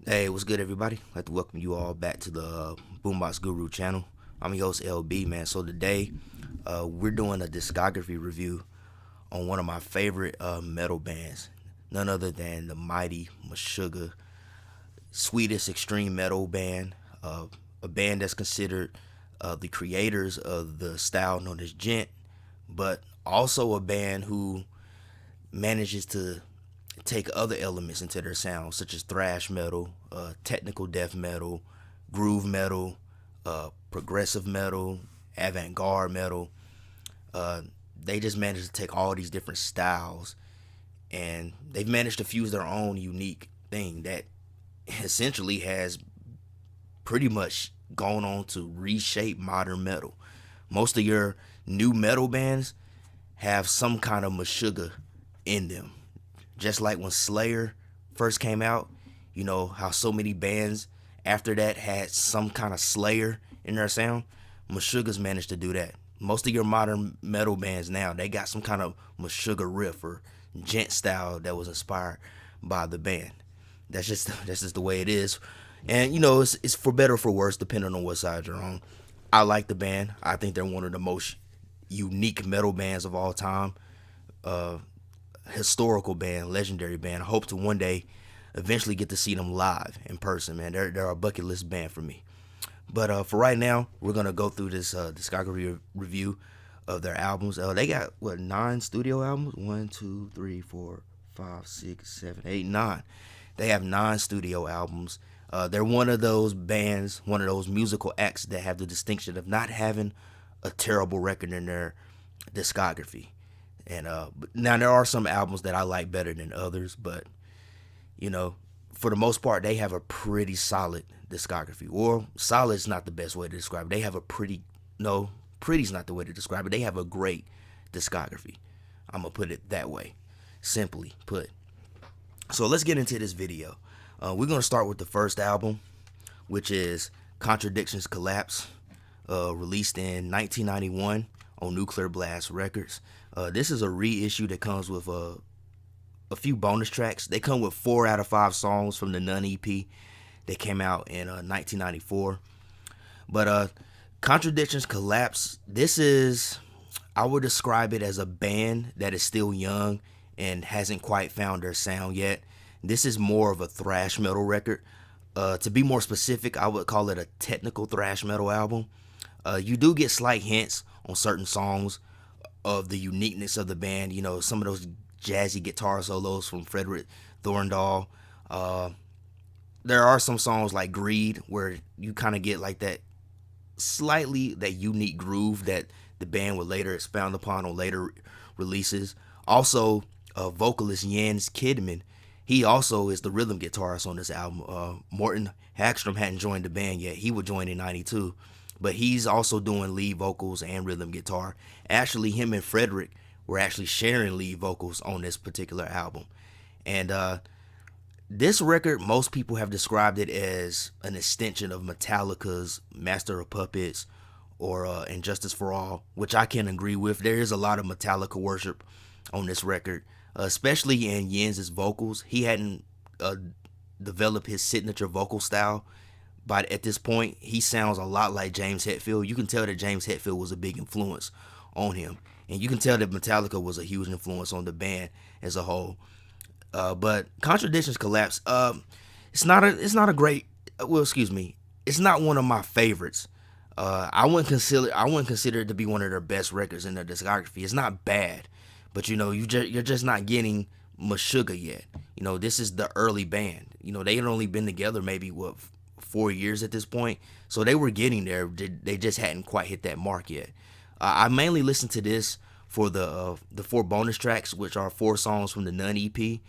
Hey, what's good, everybody? I'd like to welcome you all back to the Boombox Guru channel. I'm your host, LB, man. So today, we're doing a discography review on one of my favorite metal bands, none other than the mighty Meshuggah, Swedish extreme metal band, a band that's considered the creators of the style known as djent, but also a band who manages to take other elements into their sound, such as thrash metal, technical death metal, groove metal, progressive metal, avant-garde metal. They just managed to take all these different styles, and they've managed to fuse their own unique thing that essentially has pretty much gone on to reshape modern metal. Most of your new metal bands have some kind of Meshuggah in them. Just like when Slayer first came out, you know how so many bands after that had some kind of Slayer in their sound. Meshuggah's managed to do that. Most of your modern metal bands now, they got some kind of Meshuggah riff or djent style that was inspired by the band. That's just the way it is, and it's for better or for worse depending on what side you're on. I like the band. I think they're one of the most unique metal bands of all time. Uh, Historical band, legendary band. I hope to one day eventually get to see them live in person, man. They're a bucket list band for me. But for right now, we're gonna go through this discography review of their albums. They got 9 studio albums? 1, 2, 3, 4, 5, 6, 7, 8, 9. They have 9 studio albums. They're one of those bands, one of those musical acts that have the distinction of not having a terrible record in their discography. And now there are some albums that I like better than others, but for the most part, they have a pretty solid discography. Or solid is not the best way to describe it. They have a pretty's not the way to describe it. They have a great discography. I'm gonna put it that way, simply put. So let's get into this video. We're gonna start with the first album, which is Contradictions Collapse, released in 1991 on Nuclear Blast Records. This is a reissue that comes with a few bonus tracks. They come with 4 out of 5 songs from the Nun EP that came out in 1994. But Contradictions Collapse, I would describe it as a band that is still young and hasn't quite found their sound yet. This is more of a thrash metal record. To be more specific, I would call it a technical thrash metal album. You do get slight hints on certain songs of the uniqueness of the band. Some of those jazzy guitar solos from Fredrik Thordendal. There are some songs like Greed where you kind of get like that unique groove that the band would later expound upon on later releases. Also, vocalist Jens Kidman, he also is the rhythm guitarist on this album. Mårten Hagström hadn't joined the band yet. He would join in 92. But he's also doing lead vocals and rhythm guitar. Actually, him and Fredrik were actually sharing lead vocals on this particular album. And this record, most people have described it as an extension of Metallica's Master of Puppets or Injustice for All, which I can agree with. There is a lot of Metallica worship on this record, especially in Jens's vocals. He hadn't developed his signature vocal style. But at this point, he sounds a lot like James Hetfield. You can tell that James Hetfield was a big influence on him. And you can tell that Metallica was a huge influence on the band as a whole. But Contradictions Collapse, it's not a great, it's not one of my favorites. I wouldn't consider it to be one of their best records in their discography. It's not bad, but you're just not getting Meshuggah yet. This is the early band. They had only been together maybe 4 years at this point, so they were getting there. They just hadn't quite hit that mark yet. I mainly listened to this for the 4 bonus tracks, which are 4 songs from the Nun EP.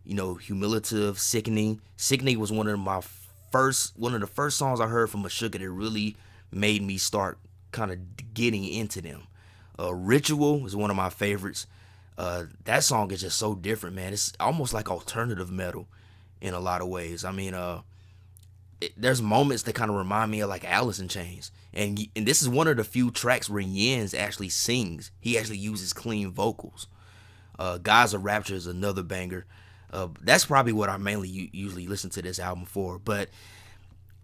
Humiliative, Sickening. Sickening was one of the first songs I heard from Meshuggah that really made me start kind of getting into them. Ritual is one of my favorites. That song is just so different, man. It's almost like alternative metal in a lot of ways. I mean, there's moments that kind of remind me of like Alice in Chains, and this is one of the few tracks where Jens actually sings. He actually uses clean vocals. Guys of Rapture is another banger. That's probably what I mainly usually listen to this album for. But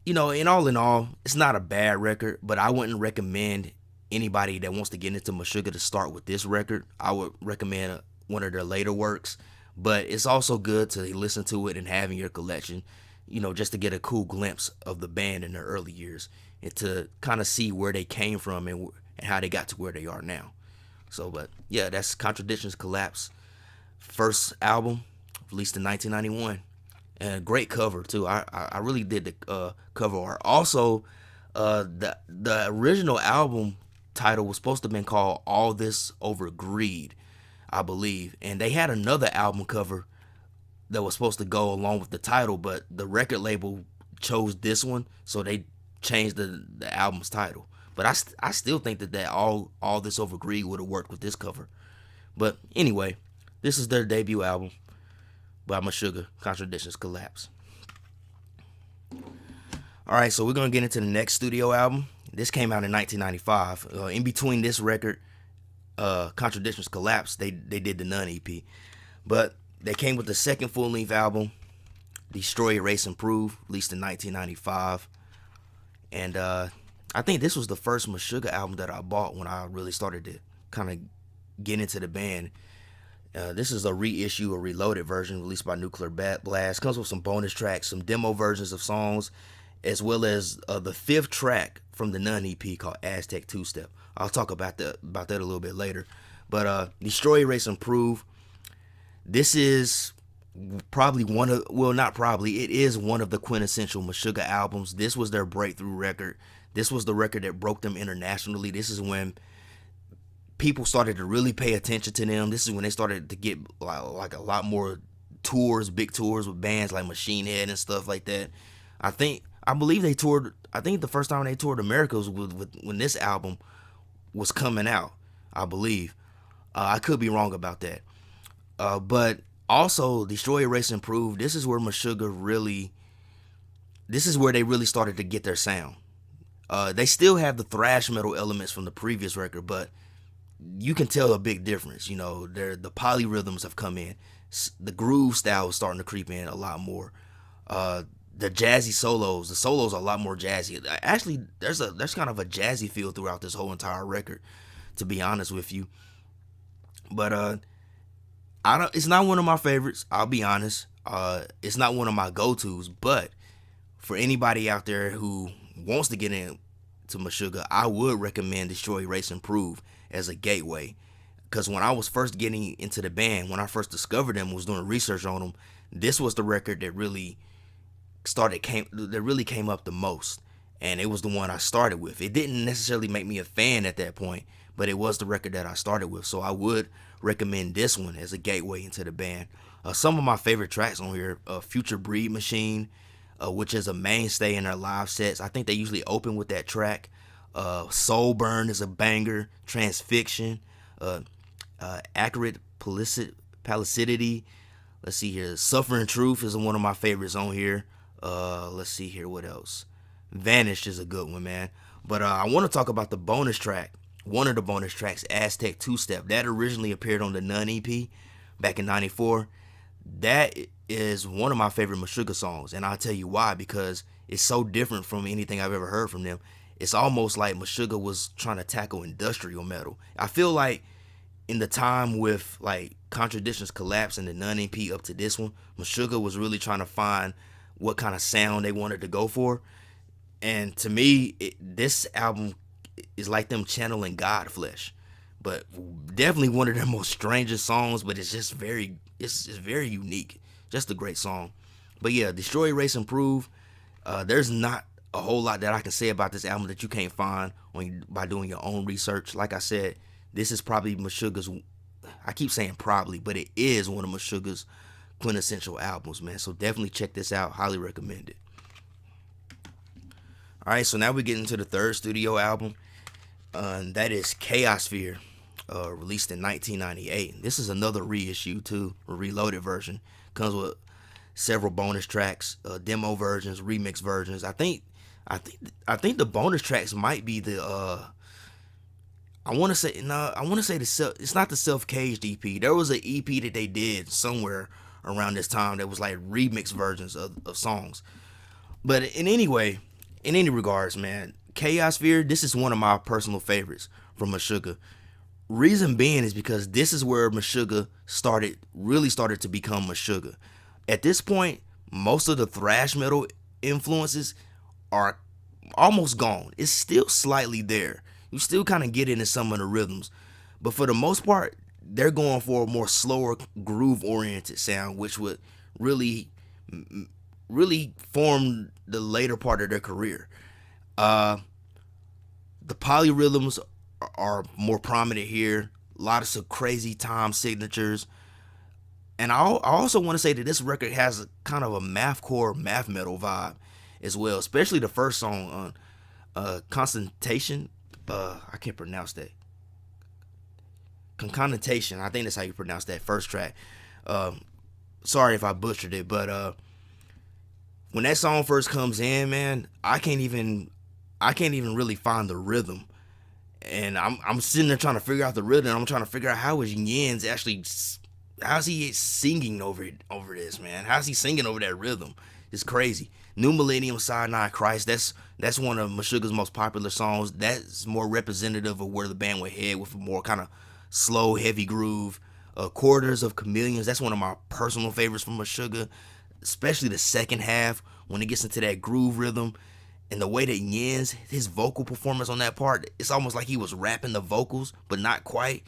in all, it's not a bad record, but I wouldn't recommend anybody that wants to get into Meshuggah to start with this record. I would recommend one of their later works, but it's also good to listen to it and have in your collection, just to get a cool glimpse of the band in their early years and to kind of see where they came from and how they got to where they are now. So, but yeah, that's Contradictions Collapse, first album, released in 1991. And a great cover too. I really did the cover art. Also, the original album title was supposed to have been called All This Over Greed, I believe. And they had another album cover that was supposed to go along with the title, but the record label chose this one, so they changed the album's title. But I still think that all This Over Greed would have worked with this cover. But anyway, this is their debut album by Meshuggah, Contradictions Collapse. Alright, so we're going to get into the next studio album. This came out in 1995. In between this record, Contradictions Collapse, they did the None EP. But they came with the second full-length album, Destroy, Erase, Improve, released in 1995. And I think this was the first Meshuggah album that I bought when I really started to kind of get into the band. This is a reissue, a reloaded version released by Nuclear Blast. Comes with some bonus tracks, some demo versions of songs, as well as the fifth track from the None EP called Aztec Two Step. I'll talk about that a little bit later. But Destroy, Erase, Improve. This is probably it is one of the quintessential Meshuggah albums. This was their breakthrough record. This was the record that broke them internationally. This is when people started to really pay attention to them. This is when they started to get like a lot more tours, big tours with bands like Machine Head and stuff like that. I believe they toured. I think the first time they toured America was when this album was coming out, I believe. I could be wrong about that. But also, Destroy, Erase, Improve, this is where they really started to get their sound. They still have the thrash metal elements from the previous record, but you can tell a big difference. The polyrhythms have come in. The groove style is starting to creep in a lot more. The jazzy solos, the solos are a lot more jazzy. Actually, there's kind of a jazzy feel throughout this whole entire record, to be honest with you. But it's not one of my favorites, I'll be honest. It's not one of my go-tos, but for anybody out there who wants to get into Meshuggah, I would recommend Destroy, Erase, Improve as a gateway. Because when I was first getting into the band, when I first discovered them, was doing research on them, this was the record that really came up the most. And it was the one I started with. It didn't necessarily make me a fan at that point, but it was the record that I started with. So I would recommend this one as a gateway into the band. Some of my favorite tracks on here, Future Breed Machine, which is a mainstay in their live sets. I think they usually open with that track. Soul Burn is a banger. Transfixion, Accurate Palicidity. Let's see here. Suffering Truth is one of my favorites on here. Let's see here. What else? Vanished is a good one, man. But I want to talk about the bonus track. One of the bonus tracks, Aztec Two Step. That originally appeared on the None EP back in '94. That is one of my favorite Meshuggah songs, and I'll tell you why, because it's so different from anything I've ever heard from them. It's almost like Meshuggah was trying to tackle industrial metal. I feel like in the time with like Contradictions Collapse and the None EP up to this one, Meshuggah was really trying to find what kind of sound they wanted to go for. And to me, this album is like them channeling Godflesh. But definitely one of their most strangest songs, but it's just very unique. Just a great song. But yeah, Destroy, Erase, Improve. There's not a whole lot that I can say about this album that you can't find by doing your own research. Like I said, this is probably Meshuggah's, I keep saying probably, but it is one of Meshuggah's quintessential albums, man. So definitely check this out. Highly recommend it. Alright, so now we get into the third studio album. That is Chaosphere, released in 1998. This is another reissue too, a reloaded version. Comes with several bonus tracks, demo versions, remix versions. I think the bonus tracks might be the it's not the Self-Caged EP. There was an EP that they did somewhere around this time that was like remix versions of songs. But in any regards, man, Chaosphere, this is one of my personal favorites from Meshuggah. Reason being is because this is where Meshuggah really started to become Meshuggah. At this point, most of the thrash metal influences are almost gone. It's still slightly there. You still kind of get into some of the rhythms, but for the most part, they're going for a more slower, groove-oriented sound, which would really form the later part of their career. The polyrhythms are more prominent here. A lot of some crazy time signatures. And I also want to say that this record has a kind of a mathcore, math metal vibe as well, especially the first song on Constantation. I can't pronounce that. Connotation, I think that's how you pronounce that first track. Sorry if I butchered it, but when that song first comes in, man, I can't even really find the rhythm, and I'm sitting there trying to figure out the rhythm. I'm trying to figure out how's he singing over this, man? How's he singing over that rhythm? It's crazy. New Millennium, Cyanide Christ. That's one of Meshuggah's most popular songs. That's more representative of where the band would head, with a more kind of slow, heavy groove. Quarters of Chameleons. That's one of my personal favorites from Meshuggah, especially the second half when it gets into that groove rhythm. And the way that Jens, his vocal performance on that part, it's almost like he was rapping the vocals, but not quite.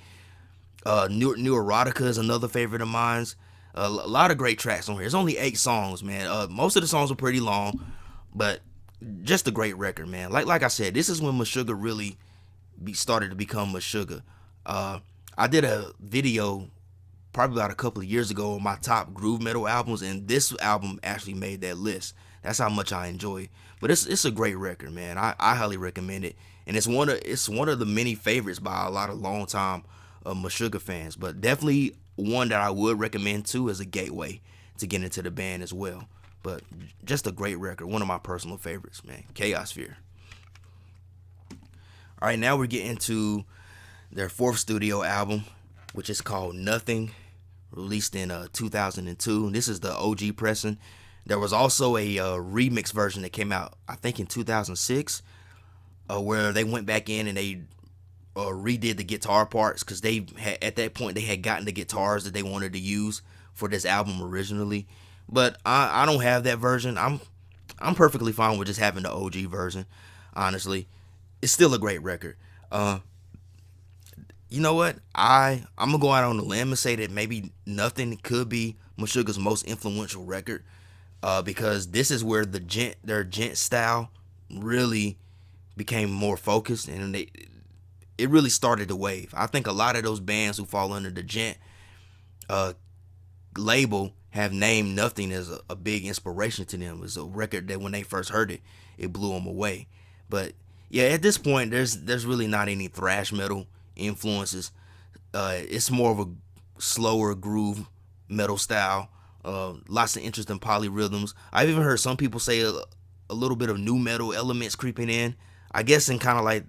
New Erotica is another favorite of mine. A lot of great tracks on here. There's only 8 songs, man. Most of the songs are pretty long, but just a great record, man. Like I said, this is when Meshuggah really started to become Meshuggah. I did a video probably about a couple of years ago on my top groove metal albums, and this album actually made that list. That's how much I enjoy it. But it's a great record, man. I highly recommend it, and it's one of the many favorites by a lot of longtime Meshuggah fans. But definitely one that I would recommend too as a gateway to get into the band as well. But just a great record, one of my personal favorites, man. Chaosphere. All right, now we're getting to their 4th studio album, which is called Nothing, released in 2002. This is the OG pressing. There was also a remix version that came out, I think, in 2006, where they went back in and they redid the guitar parts, because at that point they had gotten the guitars that they wanted to use for this album originally. But I don't have that version. I'm perfectly fine with just having the OG version. Honestly, it's still a great record. You know what? I'm gonna go out on a limb and say that maybe Nothing could be Meshuggah's most influential record, because this is where their djent style really became more focused, and it really started the wave. I think a lot of those bands who fall under the djent label have named Nothing as a big inspiration to them. It's a record that when they first heard it, it blew them away. But yeah, at this point, there's really not any thrash metal influences. It's more of a slower groove metal style. Lots of interesting polyrhythms. I've even heard some people say a little bit of new metal elements creeping in. I guess in kind of like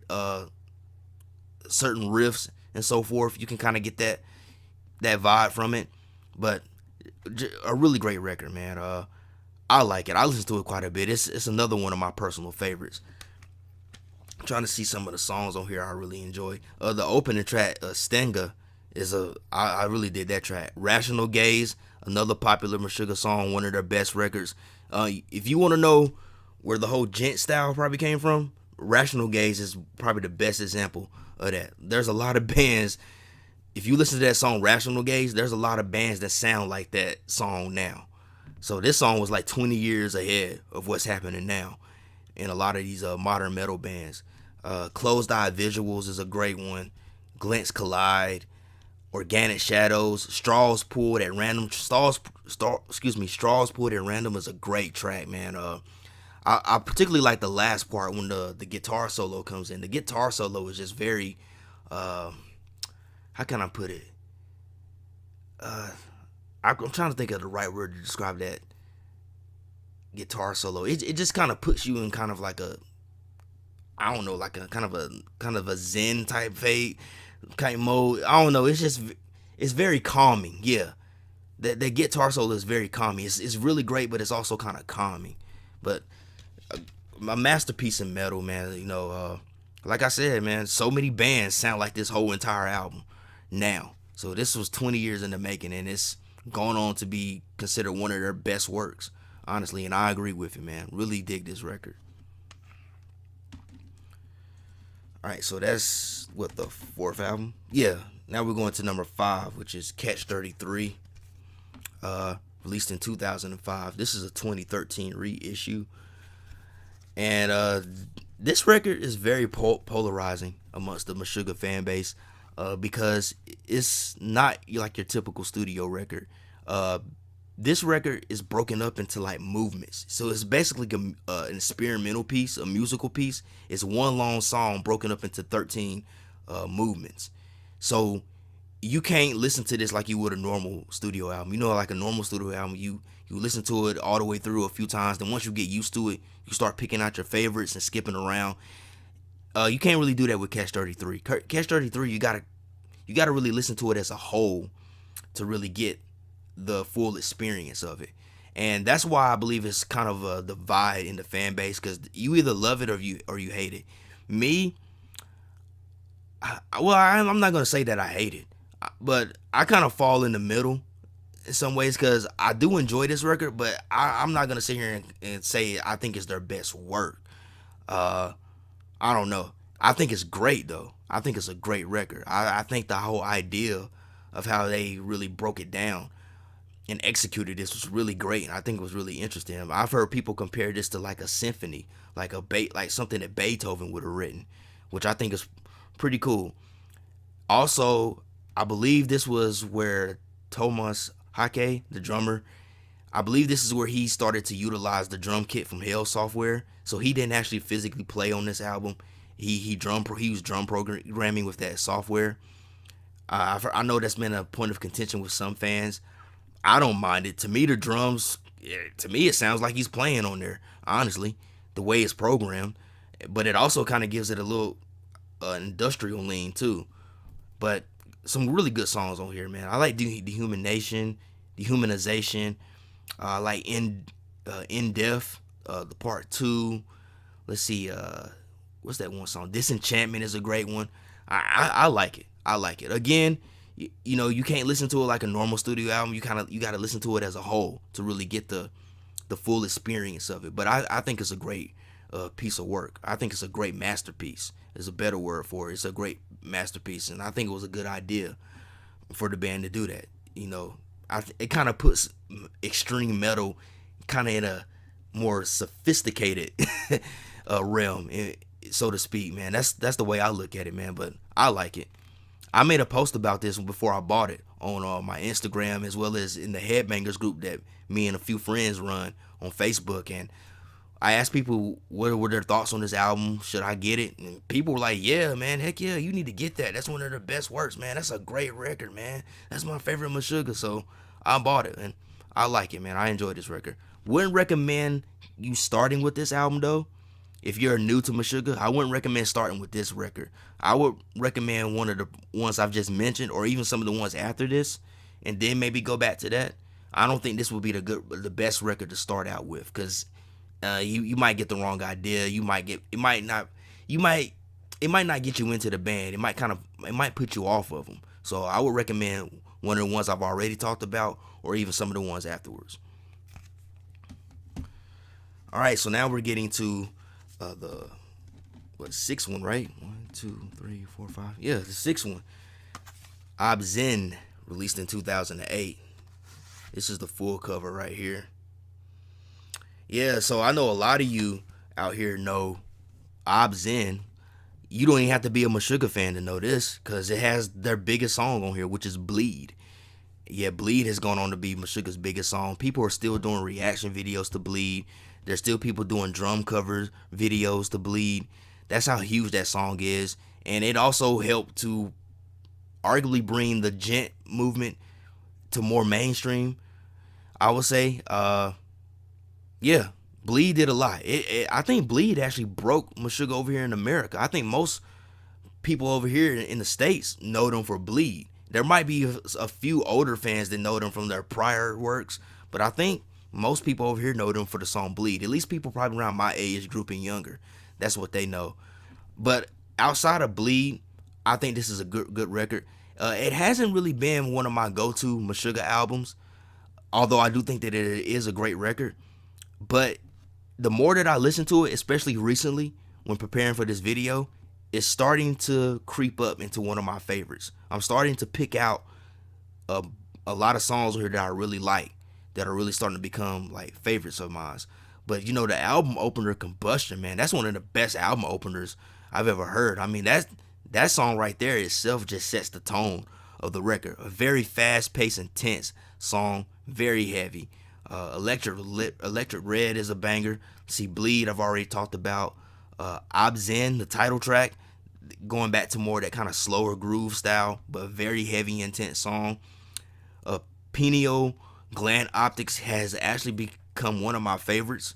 certain riffs and so forth. You can kind of get that vibe from it. But a really great record, man. I like it. I listen to it quite a bit. It's another one of my personal favorites. I'm trying to see some of the songs on here I really enjoy. The opening track, Stenga, I really did that track. Rational Gaze, another popular Meshuggah song, one of their best records. If you want to know where the whole djent style probably came from, Rational Gaze is probably the best example of that. There's a lot of bands, if you listen to that song Rational Gaze, there's a lot of bands that sound like that song now. So this song was like 20 years ahead of what's happening now in a lot of these modern metal bands. Closed Eye Visuals is a great one. Glints Collide, Organic Shadows, Straws Pulled at Random. Straws Pulled at Random is a great track, man. I particularly like the last part when the guitar solo comes in. The guitar solo is just very, how can I put it? I'm trying to think of the right word to describe that guitar solo. It just kind of puts you in kind of like a, I don't know, like a kind of a zen type fade kind of mode. I don't know. It's very calming. Yeah, that guitar solo is very calming. It's really great, but it's also kind of calming. But a masterpiece in metal, man. You know, like I said, man, so many bands sound like this whole entire album now. So this was 20 years in the making, and it's gone on to be considered one of their best works, honestly. And I agree with it, man. Really dig this record. All right, so that's what, the fourth album? Yeah. Now we're going to number 5, which is Catch 33, released in 2005. This is a 2013 reissue. And this record is very polarizing amongst the Meshuggah fan base because it's not like your typical studio record. This record is broken up into like movements. So it's basically an experimental piece, a musical piece. It's one long song broken up into 13 movements. So you can't listen to this like you would a normal studio album. You know, like a normal studio album, you listen to it all the way through a few times. Then once you get used to it, you start picking out your favorites and skipping around. You can't really do that with Catch 33. Catch 33, you gotta really listen to it as a whole to really get the full experience of it. And that's why I believe it's kind of a divide in the fan base, because you either love it or you hate it. Me, I'm not gonna say that I hate it, but I kind of fall in the middle in some ways, because I do enjoy this record, but I'm not gonna sit here and say I think it's their best work. I don't know. I think it's great though. I think it's a great record. I think the whole idea of how they really broke it down and executed this was really great, and I think it was really interesting. I've heard people compare this to like a symphony, like something that Beethoven would have written, which I think is pretty cool. Also, I believe this was where Tomas Haake, the drummer, I believe this is where he started to utilize the drum kit from Hell Software. So he didn't actually physically play on this album. He was drum programming with that software. I know that's been a point of contention with some fans. I don't mind it. To me, the drums, to me, it sounds like he's playing on there, honestly, the way it's programmed. But it also kind of gives it a little industrial lean, too. But some really good songs on here, man. I like Dehumanization. I like In Depth, the part 2. Let's see, what's that one song? Disenchantment is a great one. I like it. I like it. Again, you know, you can't listen to it like a normal studio album. You got to listen to it as a whole to really get the full experience of it. But I think it's a great piece of work. I think it's a great masterpiece. Is a better word for it. It's a great masterpiece, and I think it was a good idea for the band to do that. You know, it kind of puts extreme metal kind of in a more sophisticated realm, so to speak, man. That's the way I look at it, man. But I like it. I made a post about this before I bought it on my Instagram, as well as in the Headbangers group that me and a few friends run on Facebook. And I asked people what were their thoughts on this album. Should I get it? And people were like, yeah, man, heck yeah, you need to get that. That's one of their best works, man. That's a great record, man. That's my favorite Meshuggah. So I bought it, and I like it, man. I enjoyed this record. Wouldn't recommend you starting with this album, though. If you're new to Meshuggah, I wouldn't recommend starting with this record. I would recommend one of the ones I've just mentioned, or even some of the ones after this, and then maybe go back to that. I don't think this would be the best record to start out with, because you might get the wrong idea. It might not get you into the band. It might put you off of them. So I would recommend one of the ones I've already talked about, or even some of the ones afterwards. All right, so now we're getting to the sixth one, right? 1, 2, 3, 4, 5. Yeah, the sixth one. Obzen, released in 2008. This is the full cover right here. Yeah, so I know a lot of you out here know Obzen. You don't even have to be a Meshuggah fan to know this, because it has their biggest song on here, which is Bleed. Yeah, Bleed has gone on to be Meshuggah's biggest song. People are still doing reaction videos to Bleed. There's still people doing drum covers videos to Bleed. That's how huge that song is. And it also helped to arguably bring the djent movement to more mainstream, I would say. Yeah, Bleed did a lot. I think Bleed actually broke Meshuggah over here in America. I think most people over here in the States know them for Bleed. There might be a few older fans that know them from their prior works, but I think most people over here know them for the song Bleed. At least people probably around my age group and younger. That's what they know. But outside of Bleed, I think this is a good record. It hasn't really been one of my go-to Meshuggah albums, although I do think that it is a great record. But the more that I listen to it, especially recently when preparing for this video, it's starting to creep up into one of my favorites. I'm starting to pick out a lot of songs here that I really like, that are really starting to become like favorites of mine. But you know, the album opener, Combustion, man, that's one of the best album openers I've ever heard. I mean, that song right there itself just sets the tone of the record. A very fast-paced, intense song, very heavy. Electric Red is a banger. See, Bleed, I've already talked about. Obzen, the title track, going back to more that kind of slower groove style, but very heavy, intense song. Pineal Gland Optics has actually become one of my favorites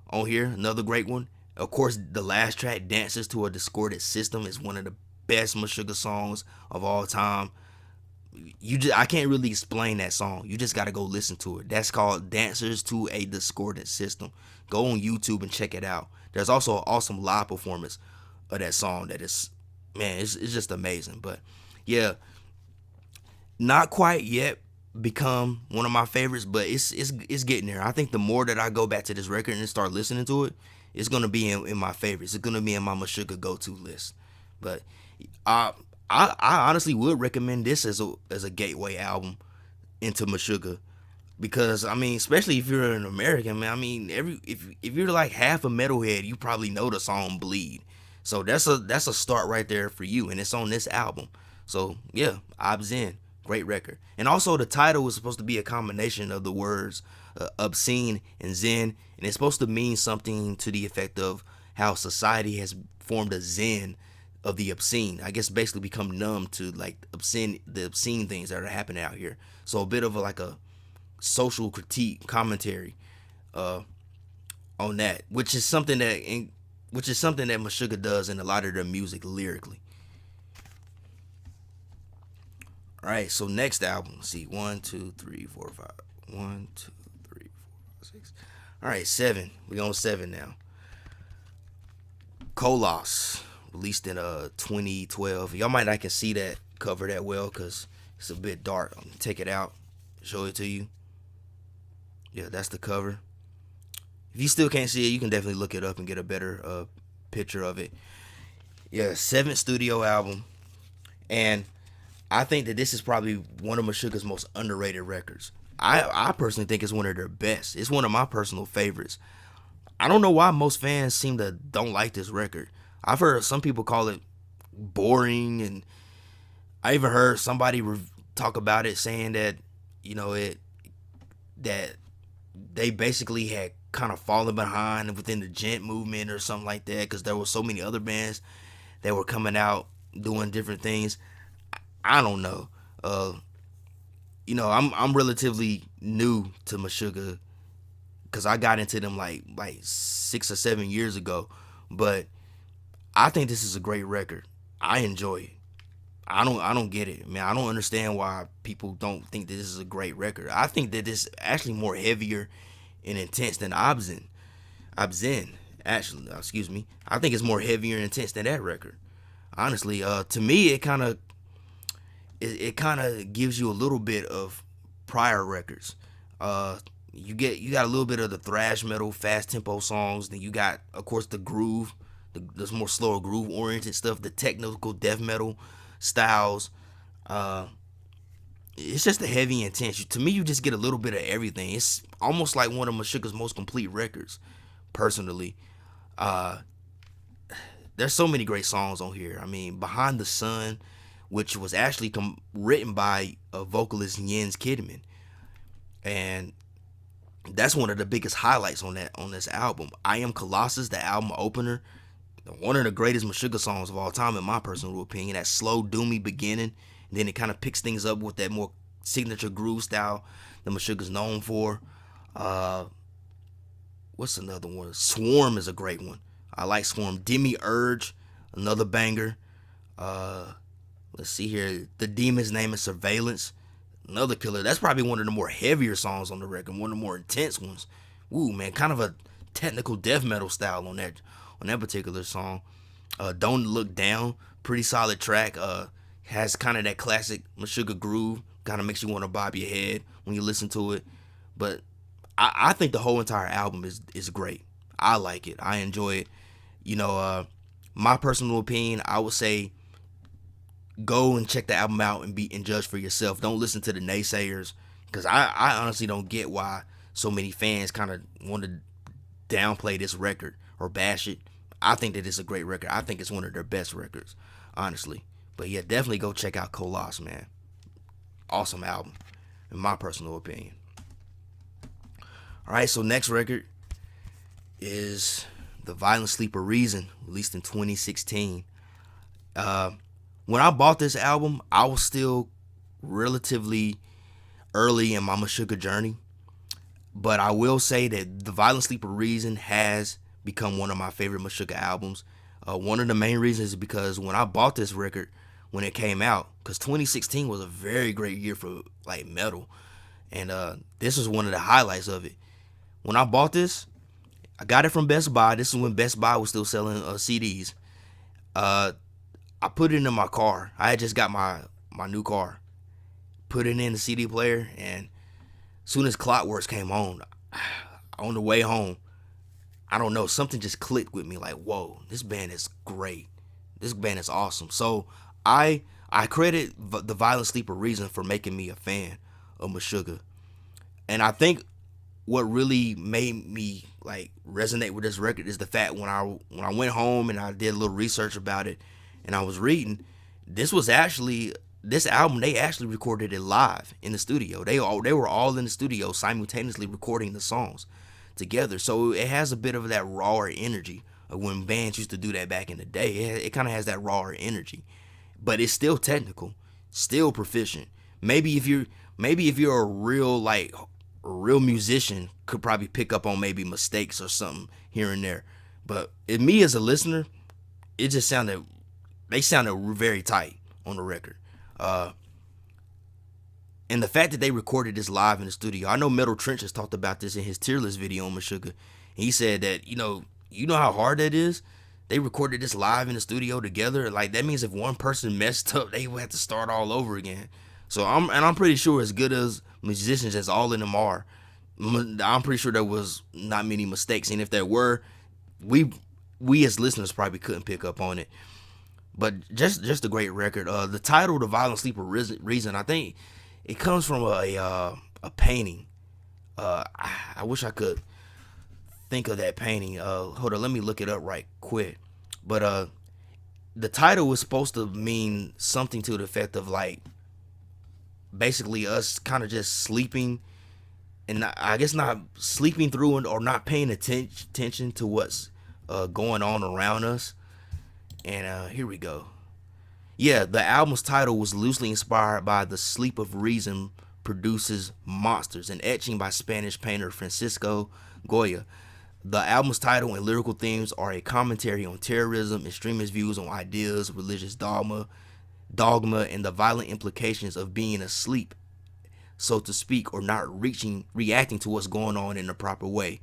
on here. Another great one. Of course, the last track, Dances to a Discorded System, is one of the best Meshuggah songs of all time. I can't really explain that song. You just got to go listen to it. That's called Dancers to a Discordant System. Go on YouTube and check it out. There's also an awesome live performance of that song that is, man, it's just amazing. But yeah, not quite yet become one of my favorites, but it's getting there. I think the more that I go back to this record and start listening to it, it's gonna be in my favorites. It's gonna be in my Meshuggah go-to list. But I honestly would recommend this as a gateway album into Meshuggah, because I mean, especially if you're an American, man. I mean, if you're like half a metalhead, you probably know the song Bleed. So that's a start right there for you, and it's on this album. So yeah, Obzen, great record. And also the title was supposed to be a combination of the words obscene and zen, and it's supposed to mean something to the effect of how society has formed a zen of the obscene. I guess basically become numb to like the obscene things that are happening out here. So a bit of a social critique commentary on that, which is something that Meshuggah does in a lot of their music lyrically. All right, so next album, see, 1, 2, 3, 4, 5. 1, 2, 3, 4, 5, 6. All right, 7. We on 7 now. Colossal, released in 2012. Y'all might not can see that cover that well because it's a bit dark. I'm gonna take it out, show it to you. Yeah, that's the cover. If you still can't see it, you can definitely look it up and get a better picture of it. Yeah, 7th studio album, and I think that this is probably one of Meshuggah's most underrated records. I personally think it's one of their best. It's one of my personal favorites. I don't know why most fans seem to don't like this record. I've heard some people call it boring, and I even heard somebody talk about it saying that, you know, that they basically had kind of fallen behind within the djent movement or something like that, because there were so many other bands that were coming out doing different things. I don't know. You know, I'm relatively new to Meshuggah because I got into them like 6 or 7 years ago. But I think this is a great record. I enjoy it. I don't get it, man. I don't understand why people don't think that this is a great record. I think that this is actually more heavier and intense than Obzen. Actually, excuse me. I think it's more heavier and intense than that record. Honestly, to me, it kind of gives you a little bit of prior records. You got a little bit of the thrash metal, fast tempo songs. Then you got, of course, the groove, the more slower groove oriented stuff, the technical death metal styles. It's just a heavy intense. To me, you just get a little bit of everything. It's almost like one of Meshuggah's most complete records, personally. There's so many great songs on here. I mean, Behind the Sun, which was actually written by a vocalist, Jens Kidman, and that's one of the biggest highlights on this album. I Am Colossus, the album opener, one of the greatest Meshuggah songs of all time, in my personal opinion. That slow, doomy beginning, and then it kind of picks things up with that more signature groove style that Meshuggah's known for. What's another one? Swarm is a great one. I like Swarm. Demi Urge, another banger. Let's see here. The Demon's Name is Surveillance. Another killer. That's probably one of the more heavier songs on the record. One of the more intense ones. Woo, man. Kind of a technical death metal style on that particular song. Don't Look Down. Pretty solid track. Has kind of that classic Meshuggah groove. Kind of makes you want to bob your head when you listen to it. But I think the whole entire album is great. I like it. I enjoy it. You know, my personal opinion, I would say go and check the album out and judge for yourself. Don't listen to the naysayers, because I honestly don't get why so many fans kind of want to downplay this record or bash it. I think that it's a great record. I think it's one of their best records, honestly. But yeah, definitely go check out Colossal, man. Awesome album, in my personal opinion. All right, so next record is The Violent Sleep of Reason, released in 2016. When I bought this album, I was still relatively early in my Meshuggah journey. But I will say that The Violent Sleep of Reason has become one of my favorite Meshuggah albums. One of the main reasons is because when I bought this record, when it came out, because 2016 was a very great year for like metal, and this was one of the highlights of it. When I bought this, I got it from Best Buy. This is when Best Buy was still selling CDs. I put it in my car. I had just got my new car. Put it in the CD player, and as soon as Clockworks came on the way home, I don't know, something just clicked with me like, whoa, this band is great. This band is awesome. So I credit The Violent Sleep of Reason for making me a fan of Meshuggah. And I think what really made me like resonate with this record is the fact when I went home and I did a little research about it and I was reading, this album, they actually recorded it live in the studio. They were all in the studio simultaneously recording the songs together. So it has a bit of that rawer energy of when bands used to do that back in the day. It kind of has that rawer energy, but it's still technical, still proficient. Maybe if you're a real musician, could probably pick up on maybe mistakes or something here and there. But me as a listener, it just sounded very tight on the record. And the fact that they recorded this live in the studio, I know Metal Trench has talked about this in his tier list video on Meshuggah. He said that, you know how hard that is? They recorded this live in the studio together. Like, that means if one person messed up, they would have to start all over again. So I'm pretty sure as good as musicians as all of them are, I'm pretty sure there was not many mistakes. And if there were, we as listeners probably couldn't pick up on it. But just a great record. The title, The Violent Sleep of Reason, I think it comes from a painting. I wish I could think of that painting. Hold on, let me look it up right quick. But the title was supposed to mean something to the effect of like basically us kind of just sleeping, and I guess not sleeping through or not paying attention to what's going on around us. And here we go. Yeah, the album's title was loosely inspired by The Sleep of Reason Produces Monsters, an etching by Spanish painter Francisco Goya. The album's title and lyrical themes are a commentary on terrorism, extremist views on ideas, religious dogma, and the violent implications of being asleep, so to speak, or not reacting to what's going on in the proper way.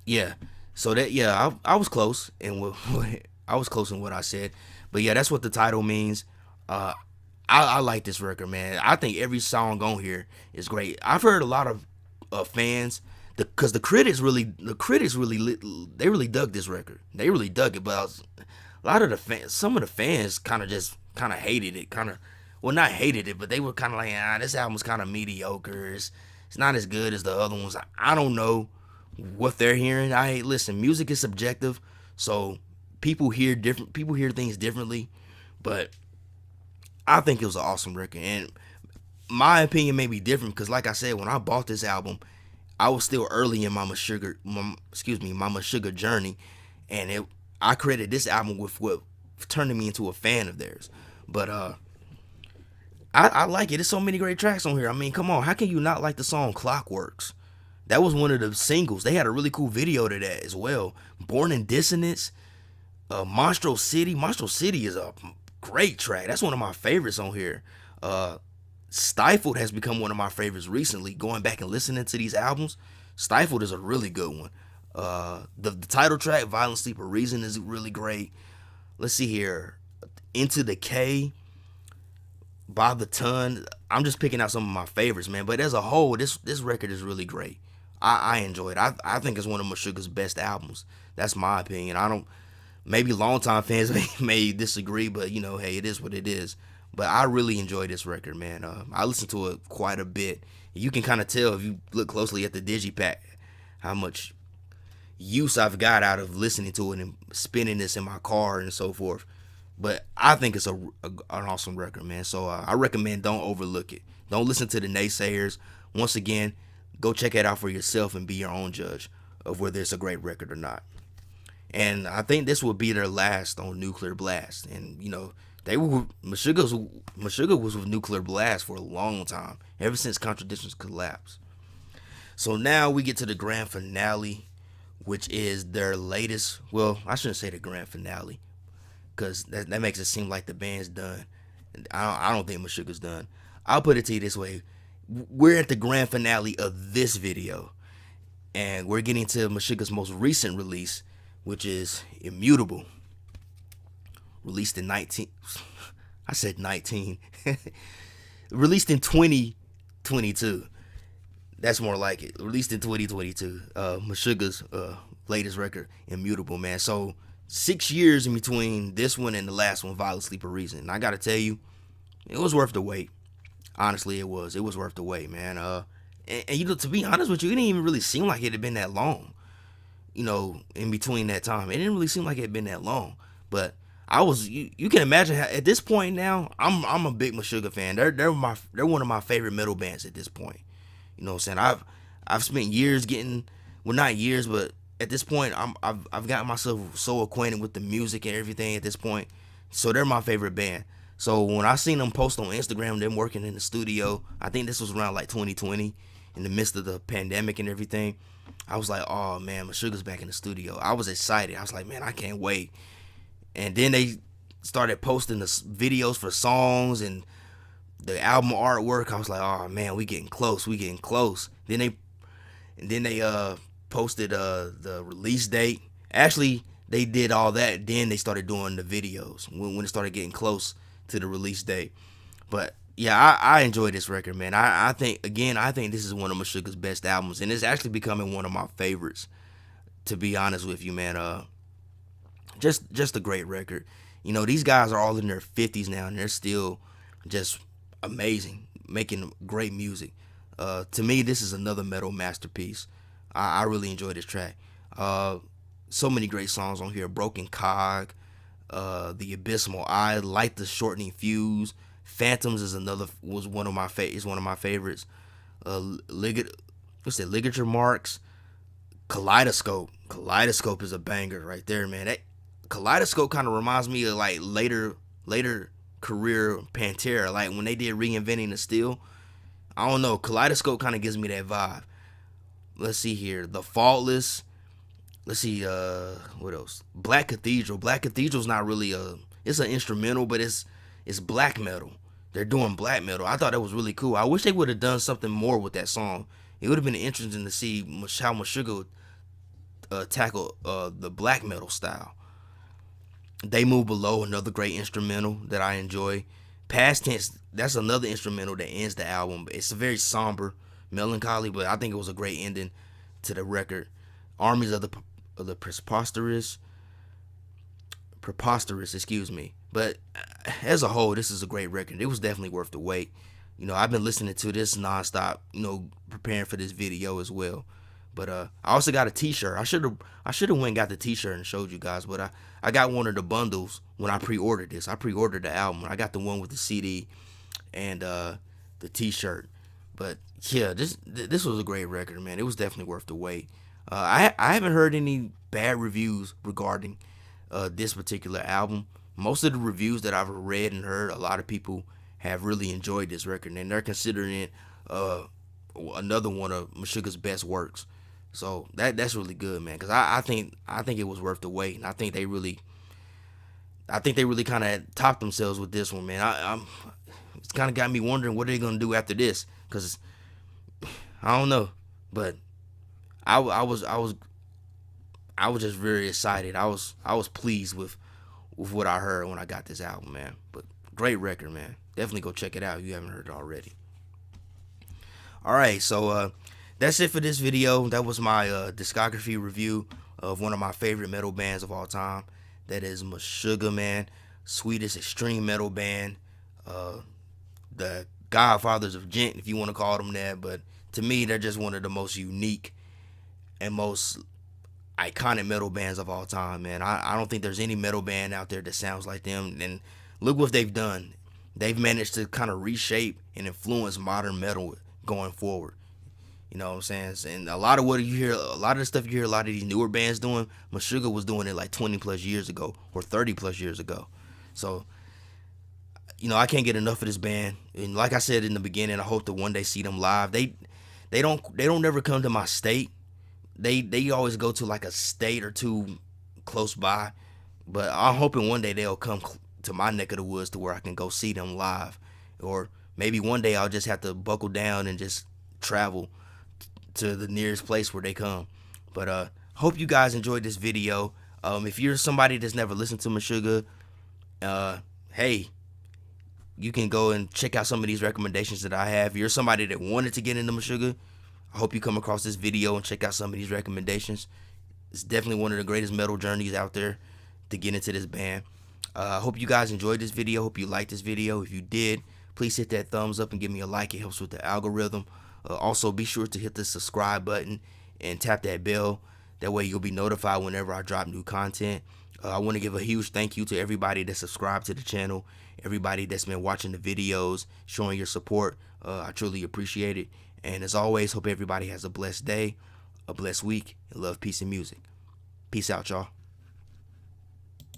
Yeah, so that, yeah, I was close, and I was close in what I said. But yeah, that's what the title means. I like this record, man. I think every song on here is great. I've heard a lot of fans, because the critics really dug this record. They really dug it, but a lot of the fans, some of the fans kind of hated it. Not hated it, but they were kind of like, this album's kind of mediocre. It's not as good as the other ones. I don't know what they're hearing. Listen, music is subjective, so people hear things differently, but I think it was an awesome record. And my opinion may be different because, like I said, when I bought this album, I was still early in my Meshuggah journey, and I credit this album with what turning me into a fan of theirs. But I like it. There's so many great tracks on here. I mean, come on, how can you not like the song Clockworks? That was one of the singles. They had a really cool video to that as well. Born in Dissonance. Monstro City. Monstro City is a great track. That's one of my favorites on here. Stifled has become one of my favorites recently. Going back and listening to these albums, Stifled is a really good one. The title track, Violent Sleep of Reason, is really great. Let's see here. Into Decay by the Ton. I'm just picking out some of my favorites, man. But as a whole, this record is really great. I enjoy it. I think it's one of Meshuggah's best albums. That's my opinion. Maybe longtime fans may disagree, but hey, it is what it is. But I really enjoy this record, man. I listen to it quite a bit. You can kind of tell if you look closely at the digipack how much use I've got out of listening to it and spinning this in my car and so forth. But I think it's an awesome record, man. So I recommend don't overlook it. Don't listen to the naysayers. Once again, go check it out for yourself and be your own judge of whether it's a great record or not. And I think this will be their last on Nuclear Blast. And Meshuggah was with Nuclear Blast for a long time, ever since Contradictions Collapse. So now we get to the grand finale, which is their latest. Well, I shouldn't say the grand finale, because that makes it seem like the band's done. I don't think Meshuggah's done. I'll put it to you this way: we're at the grand finale of this video, and we're getting to Meshuggah's most recent release, which is Immutable. Released in 19. I said 19. Released in 2022. That's more like it. Released in 2022. Meshuggah's latest record, Immutable, man. So 6 years in between this one and the last one, Violent Sleep of Reason. And I gotta tell you, it was worth the wait. Honestly, it was. It was worth the wait, man. And to be honest with you, it didn't even really seem like it had been that long. In between that time, it didn't really seem like it had been that long. But you can imagine how, at this point now, I'm a big Meshuggah fan. They're one of my favorite metal bands at this point. You know what I'm saying? I've spent years not years, but at this point I've gotten myself so acquainted with the music and everything at this point. So they're my favorite band. So when I seen them post on Instagram, them working in the studio, I think this was around like 2020, in the midst of the pandemic and everything. I was like, oh man, Meshuggah's back in the studio. I was excited. I was like, man, I can't wait. And then they started posting the videos for songs and the album artwork. I was like, oh man, we getting close. Then they posted the release date. Actually, they did all that. Then they started doing the videos when it started getting close to the release date. But yeah, I enjoy this record, man. I think this is one of Meshuggah's best albums, and it's actually becoming one of my favorites, to be honest with you, man. Just a great record. These guys are all in their 50s now, and they're still just amazing, making great music. To me, this is another metal masterpiece. I really enjoy this track. So many great songs on here. Broken Cog, The Abysmal Eye, Light the Shortening Fuse. Phantoms is one of my favorites. Ligature Marks. Kaleidoscope is a banger right there, man. That Kaleidoscope kind of reminds me of like later career Pantera, like when they did Reinventing the Steel. I don't know, Kaleidoscope kind of gives me that vibe. Let's see here, The Faultless. Let's see, what else? Black Cathedral. Black Cathedral's not really it's an instrumental, but it's black metal. They're doing black metal. I thought that was really cool. I wish they would have done something more with that song. It would have been interesting to see how Meshuggah would tackle the black metal style. They Move Below, another great instrumental that I enjoy. Past Tense, that's another instrumental that ends the album. It's a very somber, melancholy, but I think it was a great ending to the record. Armies of the Preposterous, excuse me. But as a whole, this is a great record. It was definitely worth the wait. I've been listening to this nonstop, preparing for this video as well. But I also got a t-shirt. I should have went and got the t-shirt and showed you guys, but I got one of the bundles when I pre-ordered this. I pre-ordered the album. I got the one with the CD and the t-shirt. But yeah, this was a great record, man. It was definitely worth the wait. I haven't heard any bad reviews regarding this particular album. Most of the reviews that I've read and heard, a lot of people have really enjoyed this record, and they're considering it another one of Meshuggah's best works. So that's really good, man. Because I think it was worth the wait, and I think I think they really kind of topped themselves with this one, man. It's kind of got me wondering what they're gonna do after this, cause I don't know, but I was just very excited. I was pleased with what I heard when I got this album, man. But great record, man. Definitely go check it out if you haven't heard it already. All right, so that's it for this video. That was my discography review of one of my favorite metal bands of all time. That is Meshuggah, man. Swedish extreme metal band. The godfathers of djent, if you want to call them that. But to me, they're just one of the most unique and most iconic metal bands of all time, man. I don't think there's any metal band out there that sounds like them. And look what they've done. They've managed to kind of reshape and influence modern metal going forward. You know what I'm saying? And a lot of what you hear, a lot of the stuff you hear a lot of these newer bands doing, Meshuggah was doing it like 20 plus years ago or 30 plus years ago. So, you know, I can't get enough of this band. And like I said in the beginning, I hope to one day see them live. They don't never come to my state. They always go to like a state or two close by. But I'm hoping one day they'll come to my neck of the woods to where I can go see them live. Or maybe one day I'll just have to buckle down and just travel to the nearest place where they come. But hope you guys enjoyed this video. If you're somebody that's never listened to Meshuggah, hey, you can go and check out some of these recommendations that I have. If you're somebody that wanted to get into Meshuggah, I hope you come across this video and check out some of these recommendations. It's definitely one of the greatest metal journeys out there to get into this band. I hope you guys enjoyed this video. Hope you liked this video. If you did, please hit that thumbs up and give me a like. It helps with the algorithm. Also, be sure to hit the subscribe button and tap that bell. That way you'll be notified whenever I drop new content. I want to give a huge thank you to everybody that subscribed to the channel, everybody that's been watching the videos, showing your support. I truly appreciate it. And as always, hope everybody has a blessed day, a blessed week, and love, peace, and music. Peace out, y'all.